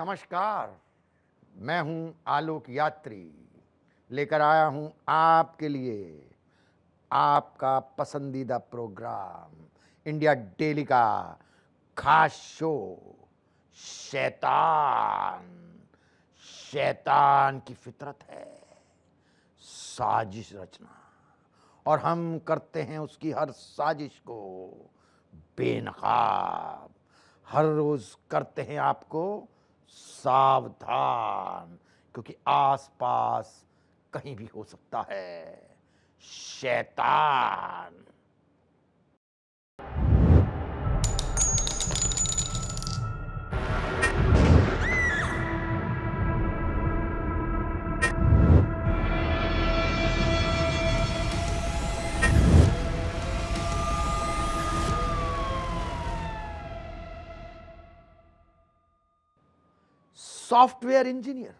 नमस्कार। मैं हूं आलोक यात्री, लेकर आया हूं आपके लिए आपका पसंदीदा प्रोग्राम इंडिया डेली का खास शो शैतान। शैतान की फितरत है साजिश रचना, और हम करते हैं उसकी हर साजिश को बेनकाब। हर रोज करते हैं आपको सावधान, क्योंकि आसपास कहीं भी हो सकता है शैतान। सॉफ्टवेयर इंजीनियर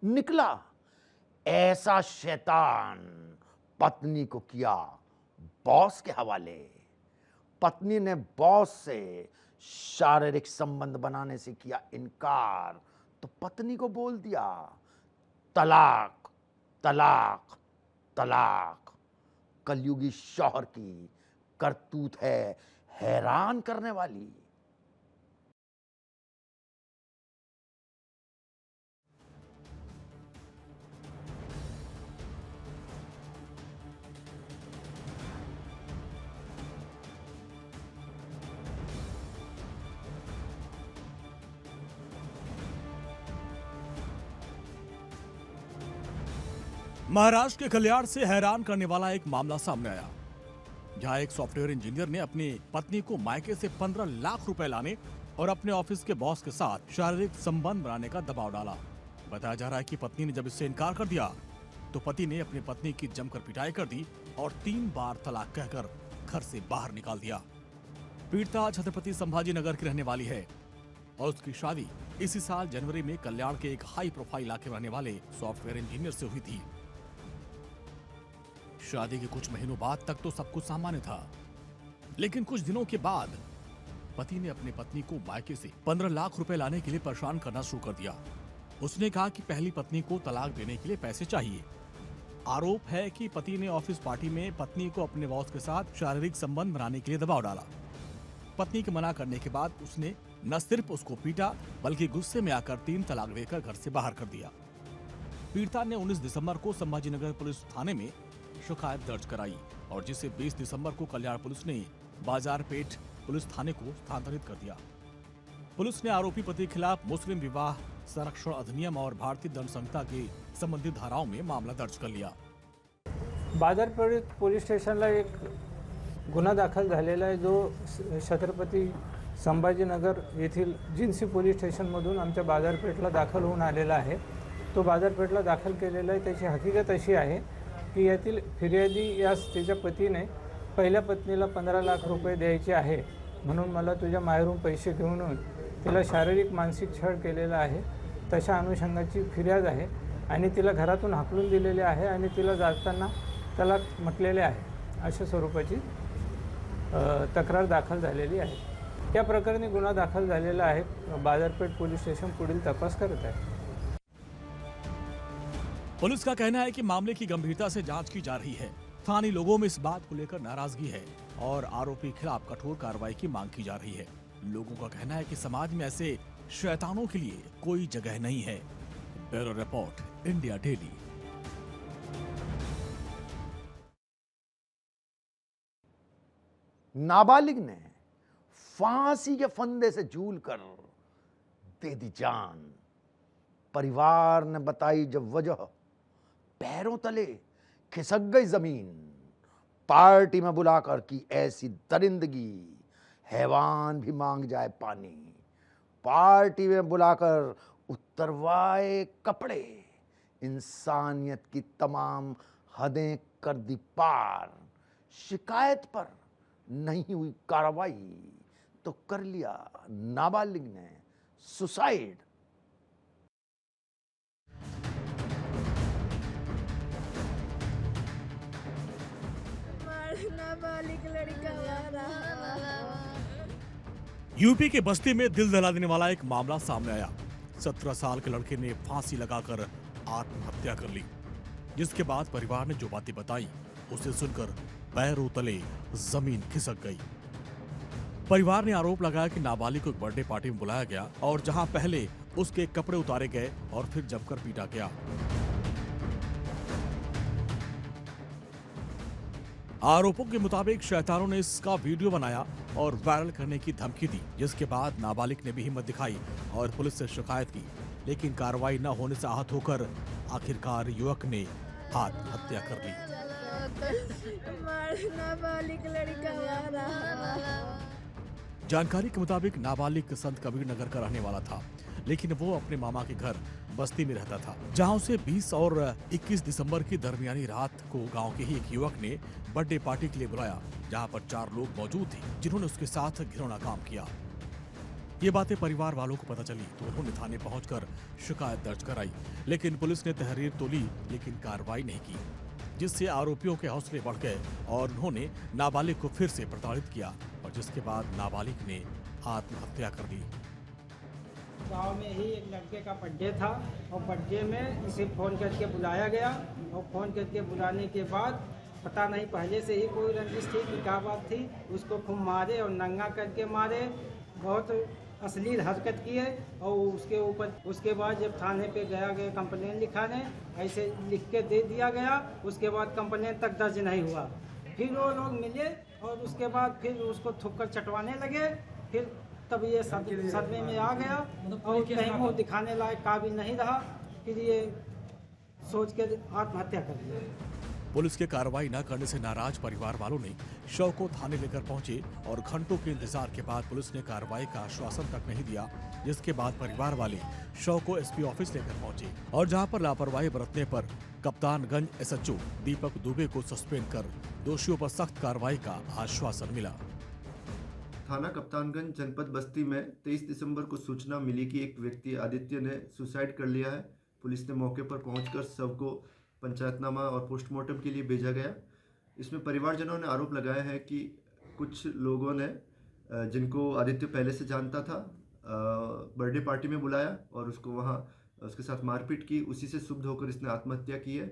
निकला ऐसा शैतान, पत्नी को किया बॉस के हवाले। पत्नी ने बॉस से शारीरिक संबंध बनाने से किया इनकार, तो पत्नी को बोल दिया तलाक तलाक तलाक। कलयुगी शौहर की करतूत है हैरान करने वाली। महाराष्ट्र के कल्याण से हैरान करने वाला एक मामला सामने आया, जहां एक सॉफ्टवेयर इंजीनियर ने अपनी पत्नी को मायके से 15 लाख रुपए लाने और अपने ऑफिस के बॉस के साथ शारीरिक संबंध बनाने का दबाव डाला। बताया जा रहा है कि पत्नी ने जब इससे इनकार कर दिया तो पति ने अपनी पत्नी की जमकर पिटाई कर दी और 3 बार तलाक कहकर घर से बाहर निकाल दिया। पीड़िता छत्रपति संभाजी नगर की रहने वाली है और उसकी शादी इसी साल जनवरी में कल्याण के एक हाई प्रोफाइल इलाके में रहने वाले सॉफ्टवेयर इंजीनियर से हुई थी। शादी के कुछ महीनों बाद तक तो सब कुछ सामान्य था, लेकिन कुछ दिनों के बाद पति ने अपनी पत्नी को मायके से 15 लाख रुपए लाने के लिए परेशान करना शुरू कर दिया। उसने कहा कि पहली पत्नी को तलाक देने के लिए पैसे चाहिए। आरोप है कि पति ने ऑफिस पार्टी में पत्नी को अपने बॉस के साथ शारीरिक संबंध बनाने के लिए दबाव डाला। पत्नी के मना करने के बाद उसने न सिर्फ उसको पीटा, बल्कि गुस्से में आकर 3 तलाक देकर घर से बाहर कर दिया। पीड़िता ने 19 दिसंबर को संभाजीनगर पुलिस थाने में शिकायत दर्ज कराई और जिसे 20 दिसंबर को कल्याण पुलिस ने बाजारपेट पुलिस थाने को स्थानांतरित कर दिया। पुलिस ने आरोपी पति के खिलाफ मुस्लिम विवाह संरक्षण अधिनियम और भारतीय दंड संहिता के संबंधित धाराओं में मामला दर्ज कर लिया। बाजारपेठ पोलीस स्टेशनला एक गुन्हा दाखल झालेला आहे, जो छत्रपती संभाजीनगर येथील जिन्सी पोलीस स्टेशनमधून आमच्या बाजारपेठला दाखल होऊन आलेला आहे। तो बाजारपेठला दाखल केलेला आहे। त्याची हकीकत अशी आहे की यातील फिर्यादी यास तिच्या पतीने पहिल्या पत्नीला 15 लाख रुपये द्यायचे आहे म्हणून मला तुझ्या माहेरून पैसे घेऊन तिला शारीरिक मानसिक छळ केलेला आहे, तशा अनुषंगाची फिर्याद आहे आणि तिला घरातून हाकलून दिलेले आहे आणि तिला जाताना तलाक म्हटलेले आहे, अशा स्वरूपाची तक्रार दाखल झालेली आहे। या प्रकरणी गुन्हा दाखल झालेला आहे। बाजारपेठ पोलीस स्टेशन पुढील तपास करत आहे। पुलिस का कहना है कि मामले की गंभीरता से जांच की जा रही है। स्थानीय लोगों में इस बात को लेकर नाराजगी है और आरोपी खिलाफ कठोर कार्रवाई की मांग की जा रही है। लोगों का कहना है कि समाज में ऐसे शैतानों के लिए कोई जगह नहीं है। Bureau report, India daily. नाबालिग ने फांसी के फंदे से झूलकर दे दी जान। परिवार ने बताई जब वजह, पैरों तले खिसक गई जमीन। पार्टी में बुलाकर की ऐसी दरिंदगी, हैवान भी मांग जाए पानी। पार्टी में बुलाकर उतरवाए कपड़े, इंसानियत की तमाम हदें कर दी पार। शिकायत पर नहीं हुई कार्रवाई तो कर लिया नाबालिग ने सुसाइड। नाबालिग लड़का मारा। यूपी के बस्ती में दिल दहला देने वाला एक मामला सामने आया। 17 साल के लड़के ने फांसी लगाकर आत्महत्या कर ली, जिसके बाद परिवार ने जो बातें बताई उसे सुनकर पैरों तले जमीन खिसक गई। परिवार ने आरोप लगाया कि नाबालिग को एक बर्थडे पार्टी में बुलाया गया और जहां पहले उसके कपड़े उतारे गए और फिर जमकर पीटा गया। आरोपों के मुताबिक शैतानों ने इसका वीडियो बनाया और वायरल करने की धमकी दी, जिसके बाद नाबालिग ने भी हिम्मत दिखाई और पुलिस से शिकायत की, लेकिन कार्रवाई न होने से आहत होकर आखिरकार युवक ने आत्महत्या कर ली। नाबालिग लड़का मारा। जानकारी के मुताबिक नाबालिग संत कबीर नगर का रहने वाला था, लेकिन वो अपने मामा के घर बस्ती में रहता था, जहां उसे 20 और 21 दिसंबर की दरमियानी रात को गांव के ही एक युवक ने बर्थडे पार्टी के लिए बुलाया, जहां पर 4 लोग मौजूद थे जिन्होंने उसके साथ घिनौना काम किया। ये बातें परिवार वालों को पता चली तो उन्होंने थाने पहुंचकर शिकायत दर्ज कराई, लेकिन पुलिस ने तहरीर तो ली लेकिन कार्रवाई नहीं की, जिससे आरोपियों के हौसले बढ़ गए और उन्होंने नाबालिग को फिर से प्रताड़ित किया और जिसके बाद नाबालिग ने आत्महत्या कर ली। गांव में ही एक लड़के का बर्थडे था और बर्थडे में इसे फ़ोन करके बुलाया गया और फ़ोन करके बुलाने के बाद पता नहीं पहले से ही कोई रंजिश थी कि क्या बात थी, उसको खूब मारे और नंगा करके मारे, बहुत अश्लील हरकत किए और उसके बाद जब थाने पे गया कंप्लेन लिखाने, ऐसे लिख के दे दिया गया, उसके बाद कंप्लेन तक दर्ज नहीं हुआ। फिर वो लोग मिले और उसके बाद फिर उसको थुक्कर चटवाने लगे, फिर तब ये सदमे में आ गया और कहीं मुँह दिखाने लायक काबिल नहीं रहा, फिर ये सोच के आत्महत्या कर लिया। पुलिस के कार्रवाई न करने से नाराज परिवार वालों ने शव को थाने लेकर पहुंचे और घंटों के इंतजार के बाद पुलिस ने कार्रवाई का आश्वासन तक नहीं दिया, जिसके बाद परिवार वाले शव को एसपी ऑफिस लेकर पहुंचे और जहां पर लापरवाही बरतने पर कप्तानगंज एसएचओ दीपक दुबे को सस्पेंड कर दोषियों पर सख्त कार्रवाई का आश्वासन मिला। थाना कप्तानगंज जनपद बस्ती में 23 दिसंबर को सूचना मिली कि एक व्यक्ति आदित्य ने सुसाइड कर लिया है। पुलिस ने मौके पर पहुंचकर शव को पंचायतनामा और पोस्टमार्टम के लिए भेजा गया। इसमें परिवारजनों ने आरोप लगाया है कि कुछ लोगों ने जिनको आदित्य पहले से जानता था बर्थडे पार्टी में बुलाया और उसको वहां उसके साथ मारपीट की, उसी से क्षुब्ध होकर इसने आत्महत्या की है।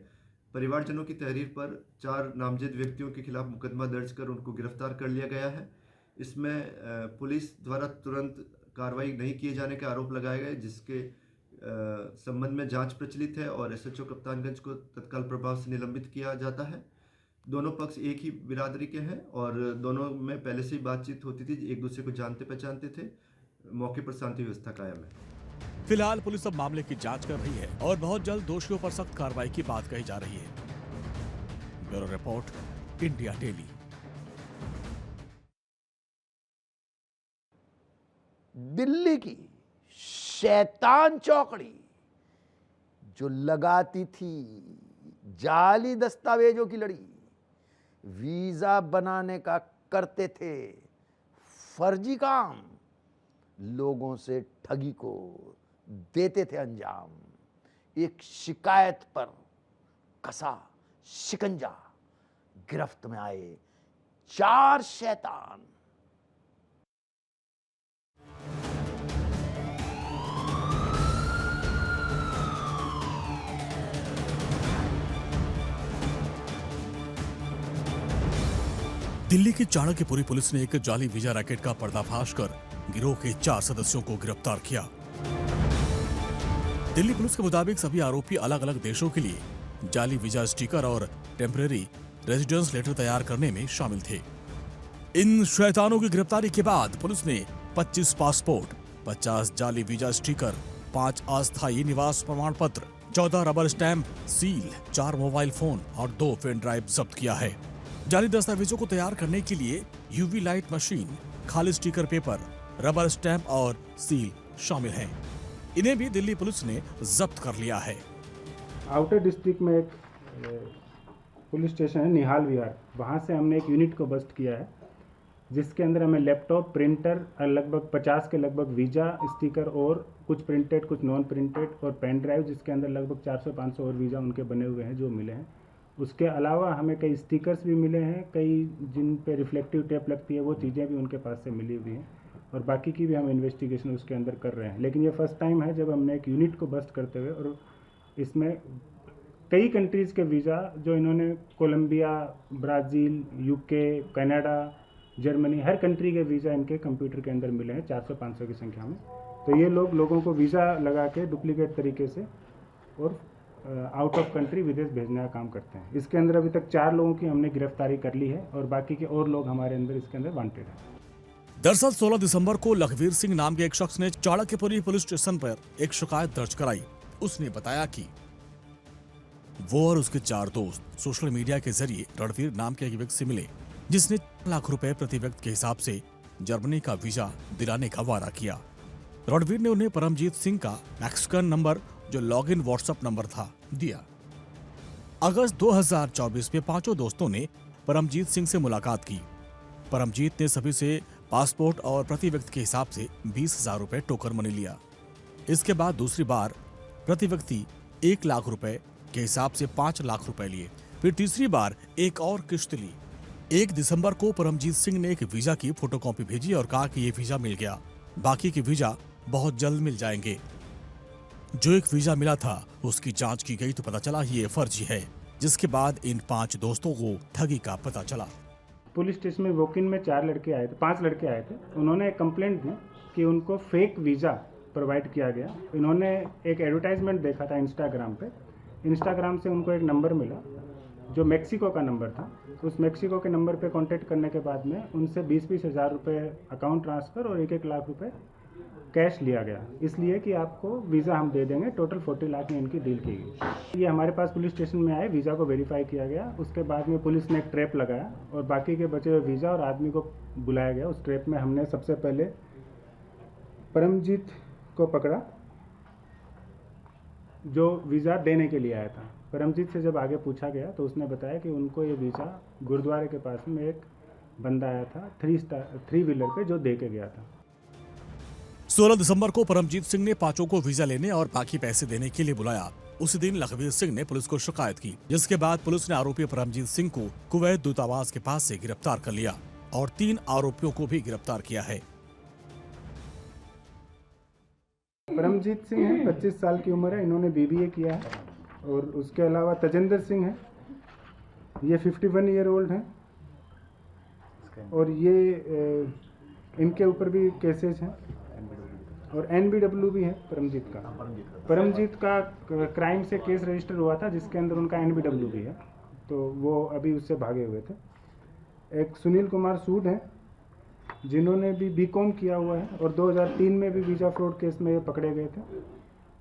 परिवारजनों की तहरीर पर 4 नामजद व्यक्तियों के खिलाफ मुकदमा दर्ज कर उनको गिरफ्तार कर लिया गया है। इसमें पुलिस द्वारा तुरंत कार्रवाई नहीं किए जाने के आरोप लगाए गए, जिसके संबंध में जांच प्रचलित है और एसएचओ कप्तानगंज को तत्काल प्रभाव से निलंबित किया जाता है। दोनों पक्ष एक ही बिरादरी के हैं और दोनों में पहले से ही बातचीत होती थी, एक दूसरे को जानते पहचानते थे। मौके पर शांति व्यवस्था कायम है। फिलहाल पुलिस अब मामले की जांच कर रही है और बहुत जल्द दोषियों पर सख्त कार्रवाई की बात कही जा रही है। Bureau report, India daily. Delhi की शैतान चौकड़ी जो लगाती थी जाली दस्तावेजों की लड़ी, वीजा बनाने का करते थे फर्जी काम, लोगों से ठगी को देते थे अंजाम, एक शिकायत पर कसा शिकंजा, गिरफ्त में आए 4 शैतान। दिल्ली की चाणक्यपुरी पुलिस ने एक जाली वीजा रैकेट का पर्दाफाश कर गिरोह के 4 सदस्यों को गिरफ्तार किया। दिल्ली पुलिस के मुताबिक सभी आरोपी अलग अलग देशों के लिए जाली वीजा स्टिकर और टेम्परेरी रेजिडेंस लेटर तैयार करने में शामिल थे। इन शैतानों की गिरफ्तारी के बाद पुलिस ने 25 पासपोर्ट, 50 जाली वीजा स्टिकर, 5 अस्थायी निवास प्रमाण पत्र, 14 rubber stamp, seal, 4 mobile phone और 2 पेन ड्राइव जब्त किया है। जाली दस्तावेजों को तैयार करने के लिए यूवी लाइट मशीन, खाली स्टिकर पेपर, रबर स्टैंप और सील शामिल हैं। इन्हें भी दिल्ली पुलिस ने जब्त कर लिया है। आउटर डिस्ट्रिक्ट में एक पुलिस स्टेशन है निहाल विहार, वहाँ से हमने एक यूनिट को बस्ट किया है, जिसके अंदर हमें लैपटॉप, प्रिंटर, लगभग 50 के लगभग वीज़ा स्टिकर और कुछ प्रिंटेड कुछ नॉन प्रिंटेड और पेन ड्राइव, जिसके अंदर लगभग 400-500 और वीज़ा उनके बने हुए हैं जो मिले हैं। उसके अलावा हमें कई स्टिकर्स भी मिले हैं, कई जिन पे रिफ्लेक्टिव टेप लगती है वो चीज़ें भी उनके पास से मिली हुई हैं। और बाकी की भी हम इन्वेस्टिगेशन उसके अंदर कर रहे हैं। लेकिन ये फर्स्ट टाइम है जब हमने एक यूनिट को बस्ट करते हुए, और इसमें कई कंट्रीज़ के वीज़ा जो इन्होंने Colombia, Brazil, UK, Canada, Germany, हर कंट्री के वीज़ा इनके कंप्यूटर के अंदर मिले हैं 400-500 की संख्या में। तो ये लोगों को वीज़ा लगा के डुप्लीकेट तरीके से और आउट ऑफ कंट्री विदेश भेजने का काम करते हैं। इसके अंदर अभी तक 4 लोगों की हमने गिरफ्तारी कर ली है और बाकी के और लोग हमारे अंदर इसके अंदर वांटेड हैं। दरअसल 16 दिसंबर को लखवीर सिंह नाम के एक शख्स ने चाणक्यपुरी पुलिस स्टेशन पर एक शिकायत दर्ज कराई। उसने बताया कि वो और उसके 4 दोस्त सोशल मीडिया के जरिए रणवीर नाम के एक व्यक्ति से मिले, जिसने 4 लाख रुपए प्रति व्यक्ति के हिसाब से जर्मनी का वीजा दिलाने का वादा किया। रणवीर ने उन्हें परमजीत सिंह का मैक्सिकन नंबर, जो लॉगिन व्हाट्सएप नंबर था, दिया। अगस्त 2024 में 5 दोस्तों ने परमजीत सिंह से मुलाकात की। परमजीत ने सभी से पासपोर्ट और प्रति व्यक्ति के हिसाब से 20,000 रुपए टोकन मनी लिया। इसके बाद दूसरी बार प्रति व्यक्ति 1 लाख रुपए के हिसाब से 5 लाख रुपए लिए। फिर तीसरी बार एक और किश्त ली। 1 दिसंबर को परमजीत सिंह ने एक वीजा की फोटोकॉपी भेजी और कहा कि ये वीजा मिल गया, बाकी के वीजा बहुत जल्द मिल जाएंगे। जो एक वीजा मिला था उसकी जांच की गई तो पता चला ये फर्जी है, जिसके बाद इन 5 दोस्तों को ठगी का पता चला। पुलिस स्टेशन में वॉक इन में 5 लड़के आए थे। उन्होंने एक कंप्लेंट दी कि उनको फेक वीज़ा प्रोवाइड किया गया। इन्होंने एक एडवर्टाइजमेंट देखा था इंस्टाग्राम पे। इंस्टाग्राम से उनको एक नंबर मिला जो मैक्सिको का नंबर था। उस मैक्सिको के नंबर पे कांटेक्ट करने के बाद में उनसे 20-20 हज़ार रुपये अकाउंट ट्रांसफ़र और 1-1 लाख रुपए कैश लिया गया, इसलिए कि आपको वीज़ा हम दे देंगे। टोटल 40 लाख में इनकी डील की गई। ये हमारे पास पुलिस स्टेशन में आए, वीज़ा को वेरीफाई किया गया। उसके बाद में पुलिस ने एक ट्रैप लगाया और बाकी के बचे हुए वीज़ा और आदमी को बुलाया गया। उस ट्रैप में हमने सबसे पहले परमजीत को पकड़ा, जो वीज़ा देने के लिए आया था। परमजीत से जब आगे पूछा गया तो उसने बताया कि उनको ये वीज़ा गुरुद्वारे के पास में एक बंदा आया था 3 व्हीलर पे, जो दे के गया था। 16 दिसंबर को परमजीत सिंह ने 5 को वीजा लेने और बाकी पैसे देने के लिए बुलाया। उसी दिन लखवीर सिंह ने पुलिस को शिकायत की, जिसके बाद पुलिस ने आरोपी परमजीत सिंह को कुवैत दूतावास के पास से गिरफ्तार कर लिया और 3 आरोपियों को भी गिरफ्तार किया है। परमजीत सिंह है, 25 साल की उम्र है। इन्होंने BBA किया है। और उसके अलावा तजेंद्र सिंह है, ये 51 ईयर ओल्ड हैं और ये इनके ऊपर भी केसेस हैं। और NBW भी है परमजीत का क्राइम से केस रजिस्टर हुआ था, जिसके अंदर उनका NBW भी है, तो वो अभी उससे भागे हुए थे। एक सुनील कुमार सूद हैं, जिन्होंने भी BCom किया हुआ है और 2003 में भी वीज़ा फ्रॉड केस में ये पकड़े गए थे।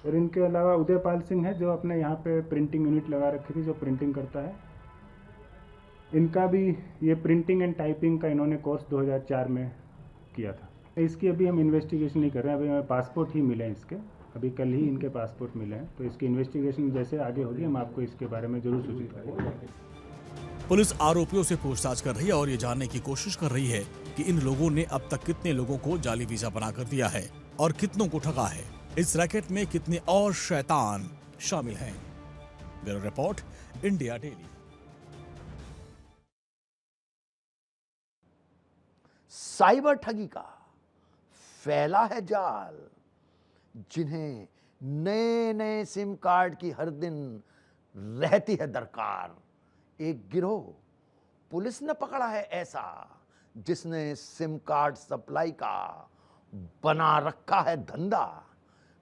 और इनके अलावा उदयपाल सिंह है, जो अपने यहाँ पे प्रिंटिंग यूनिट लगा रखी थी, जो प्रिंटिंग करता है। इनका भी ये प्रिंटिंग एंड टाइपिंग का इन्होंने कोर्स 2004 में किया था। इसकी अभी हम इन्वेस्टिगेशन नहीं कर रहे हैं, अभी हमें पासपोर्ट ही मिले हैं इसके। अभी कल ही इनके पासपोर्ट मिले हैं, तो इसकी इन्वेस्टिगेशन जैसे आगे होगी हम आपको इसके बारे में जरूर सूचित करेंगे। पुलिस आरोपियों से पूछताछ कर रही है और ये जानने की कोशिश कर रही है कि इन लोगों ने अब तक कितने लोगों को जाली वीजा बनाकर दिया है और कितनों को ठगा है। इस रैकेट में कितने और शैतान शामिल हैं। Bureau report, India daily. Cyber ठगी का फैला है जाल, जिन्हें नए नए सिम कार्ड की हर दिन रहती है दरकार। एक गिरोह पुलिस ने पकड़ा है ऐसा, जिसने सिम कार्ड सप्लाई का बना रखा है धंधा।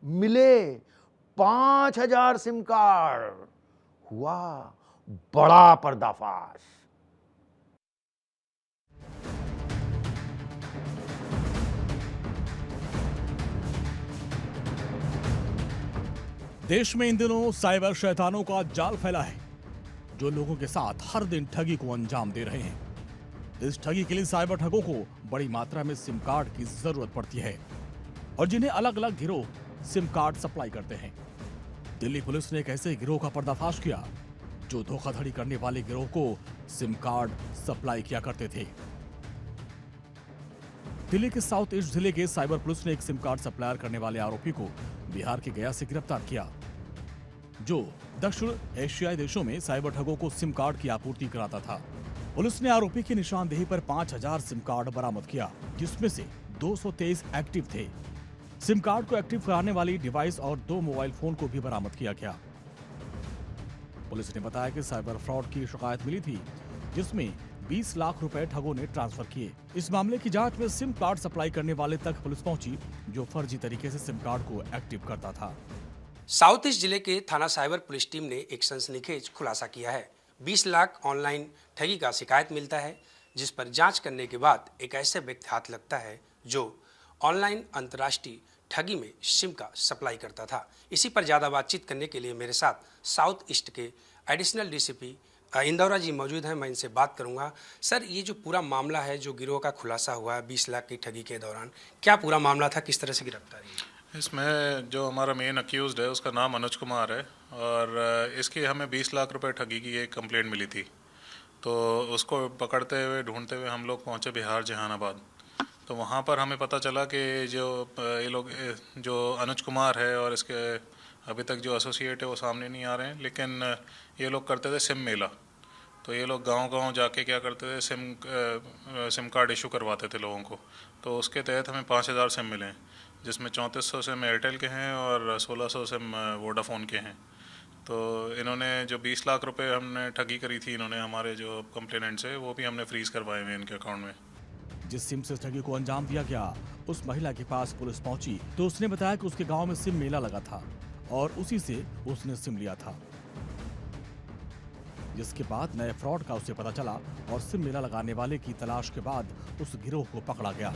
मिले 5,000 सिम कार्ड, हुआ बड़ा पर्दाफाश। देश में इन दिनों साइबर शैतानों का जाल फैला है, जो लोगों के साथ हर दिन ठगी को अंजाम दे रहे हैं। इस ठगी के लिए साइबर ठगों को बड़ी मात्रा में सिम कार्ड की जरूरत पड़ती है और जिन्हें अलग अलग गिरोह सिम कार्ड सप्लाई करते हैं। दिल्ली पुलिस ने एक ऐसे गिरोह का पर्दाफाश किया, जो धोखाधड़ी करने वाले गिरोह को सिम कार्ड सप्लाई किया करते थे। दिल्ली के साउथ ईस्ट जिले के साइबर पुलिस ने एक सिम कार्ड सप्लायर करने वाले आरोपी को बिहार के गया से गिरफ्तार किया, जो दक्षिण एशियाई देशों में साइबर ठगों को सिम कार्ड की आपूर्ति कराता था। पुलिस ने आरोपी की निशानदेही पर 5,000 सिम कार्ड बरामद किया, जिसमें से 223 एक्टिव थे। सिम कार्ड को एक्टिव कराने वाली डिवाइस और 2 मोबाइल फोन को भी बरामद किया गया। पुलिस ने बताया कि साइबर फ्रॉड की शिकायत मिली थी, जिसमें 20 लाख रुपए ठगों ने ट्रांसफर किए। इस मामले की जांच में सिम कार्ड सप्लाई करने वाले तक पुलिस पहुंची, जो फर्जी तरीके से सिम कार्ड को एक्टिव करता था। साउथ ईस्ट जिले के थाना साइबर पुलिस टीम ने एक सनसनीखेज खुलासा किया है। 20 लाख ऑनलाइन ठगी का शिकायत मिलता है, जिस पर जांच करने के बाद एक ऐसे व्यक्ति हाथ लगता है जो ऑनलाइन अंतर्राष्ट्रीय ठगी में सिम का सप्लाई करता था। इसी पर ज़्यादा बातचीत करने के लिए मेरे साथ साउथ ईस्ट के एडिशनल डीसीपी इंदौरा जी मौजूद हैं। मैं इनसे बात करूंगा। सर, ये जो पूरा मामला है, जो गिरोह का खुलासा हुआ है 20 लाख की ठगी के दौरान, क्या पूरा मामला था, किस तरह से गिरफ्तारी हुई? इसमें जो हमारा मेन अक्यूज़्ड है उसका नाम अनुज कुमार है और इसकी हमें 20 लाख रुपए ठगी की एक कंप्लेंट मिली थी। तो उसको पकड़ते हुए ढूंढते हुए हम लोग पहुंचे बिहार जहानाबाद। तो वहाँ पर हमें पता चला कि जो ये लोग जो अनुज कुमार है और इसके अभी तक जो एसोसिएट है वो सामने नहीं आ रहे हैं, लेकिन ये लोग करते थे सिम मेला। तो ये लोग गांव-गांव जाके क्या करते थे, सिम कार्ड इशू करवाते थे लोगों को। तो उसके तहत हमें 5000 सिम मिले हैं, जिसमें 3400 सिम एयरटेल के हैं और 1600 सिम वोडाफोन के हैं। तो इन्होंने जो 20 लाख रुपए हमने ठगी करी थी इन्होंने हमारे जो कंप्लेनेंट से, वो भी हमने फ्रीज़ करवाए हुए इनके अकाउंट में। जिस सिम से ठगी को अंजाम दिया गया, उस महिला के पास पुलिस पहुंची तो उसने बताया कि उसके गांव में सिम मेला लगा था और उसी से उसने सिम लिया था। जिसके बाद नए फ्रॉड का उसे पता चला और सिम मेला लगाने वाले की तलाश के बाद उस गिरोह को पकड़ा गया।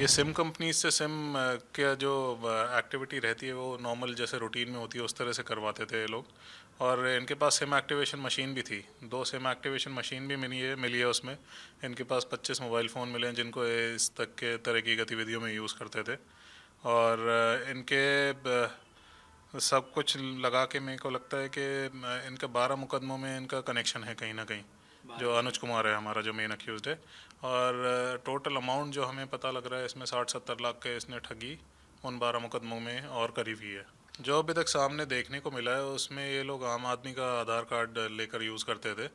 ये सिम कंपनी से सिम का जो एक्टिविटी रहती है वो नॉर्मल जैसे रूटीन में होती है उस तरह से करवाते थे ये लोग। और इनके पास सिम एक्टिवेशन मशीन भी थी, 2 सिम एक्टिवेशन मशीन भी मिली है उसमें। इनके पास 25 मोबाइल फ़ोन मिले हैं जिनको इस तक के तरह की गतिविधियों में यूज़ करते थे। और इनके सब कुछ लगा के मेरे को लगता है कि इनका 12 मुकदमों में इनका कनेक्शन है कहीं ना कहीं, जो अनुज कुमार है हमारा जो मेन अक्यूज़ड है। और टोटल अमाउंट जो हमें पता लग रहा है इसमें 60-70 लाख के इसने ठगी उन 12 मुकदमों में और करी हुई है। जो अभी तक सामने देखने को मिला है उसमें ये लोग आम आदमी का आधार कार्ड लेकर यूज़ करते थे।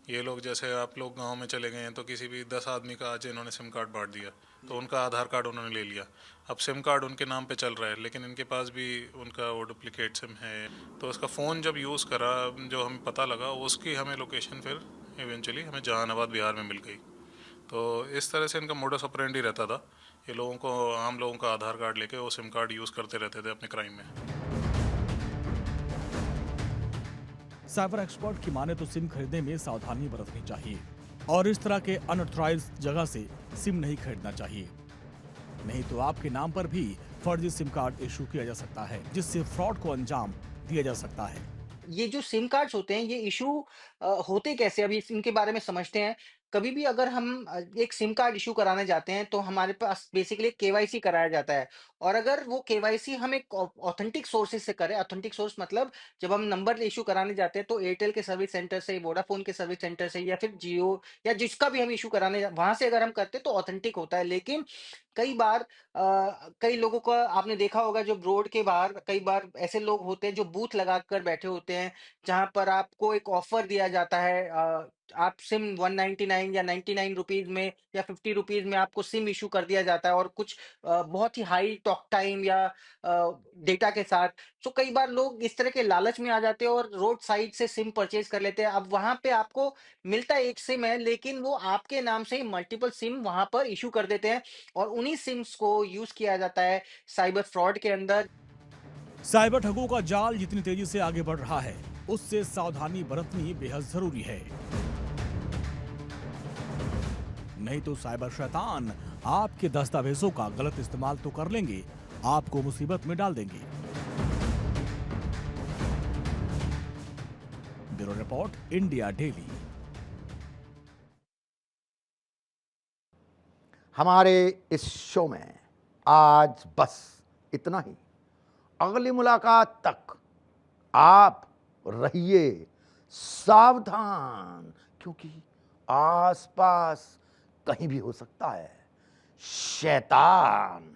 ये लोग जैसे आप लोग गांव में चले गए हैं तो किसी भी 10 आदमी का आज इन्होंने सिम कार्ड बांट दिया तो उनका आधार कार्ड उन्होंने ले लिया। अब सिम कार्ड उनके नाम पे चल रहा है लेकिन इनके पास भी उनका वो डुप्लीकेट सिम है। तो उसका फ़ोन जब यूज़ करा, जो हमें पता लगा, उसकी हमें लोकेशन फिर इवेंचुअली हमें जहानाबाद बिहार में मिल गई। तो इस तरह से इनका मोडस ऑपरेंडी रहता था। ये लोगों को, आम लोगों का आधार कार्ड लेके वो सिम कार्ड यूज़ करते रहते थे अपने क्राइम में। साइबर एक्सपर्ट की माने तो सिम खरीदने में सावधानी बरतनी चाहिए और इस तरह के अनऑथराइज्ड जगह से सिम नहीं खरीदना चाहिए, नहीं तो आपके नाम पर भी फर्जी सिम कार्ड इशू किया जा सकता है, जिससे फ्रॉड को अंजाम दिया जा सकता है। ये जो सिम कार्ड्स होते हैं, ये इश्यू होते कैसे? अभी इनके बारे में समझते हैं। कभी भी अगर हम एक सिम कार्ड इश्यू कराने जाते हैं, तो हमारे पास बेसिकली केवाईसी कराया जाता है और अगर वो केवाईसी हम एक ऑथेंटिक सोर्सेज़ से करें, ऑथेंटिक सोर्स मतलब जब हम नंबर इश्यू कराने जाते हैं, तो एयरटेल के सर्विस सेंटर से, वोडाफ़ोन के सर्विस सेंटर से या फिर जियो या जिसका भी हम इश्यू कराने वहाँ से अगर हम करते हैं, तो ऑथेंटिक होता है। लेकिन कई बार कई लोगों का आपने देखा होगा जो रोड के बाहर कई बार ऐसे लोग होते हैं जो बूथ लगाकर बैठे होते हैं, जहाँ पर आपको एक ऑफर दिया जाता है, आप सिम 199 या 99 रुपीज़ में या 50 रुपीज़ में आपको सिम इश्यू कर दिया जाता है और कुछ बहुत ही हाई टॉक टाइम या डेटा के साथ। तो कई बार लोग इस तरह के लालच में आ जाते हैं और रोड साइड से सिम परचेज कर लेते हैं। अब वहाँ पे आपको मिलता एक सिम है, लेकिन वो आपके नाम से ही मल्टीपल सिम वहाँ पर इश्यू कर देते हैं और उन्हीं सिम्स को यूज़ किया जाता है साइबर फ्रॉड के अंदर। साइबर ठगों का जाल जितनी तेजी से आगे बढ़ रहा है, उससे सावधानी बरतनी बेहद जरूरी है, नहीं तो साइबर शैतान आपके दस्तावेजों का गलत इस्तेमाल तो कर लेंगे, आपको मुसीबत में डाल देंगे। Bureau report, India daily. हमारे इस शो में आज बस इतना ही। अगली मुलाकात तक आप रहिए सावधान, क्योंकि आसपास कहीं भी हो सकता है शैतान।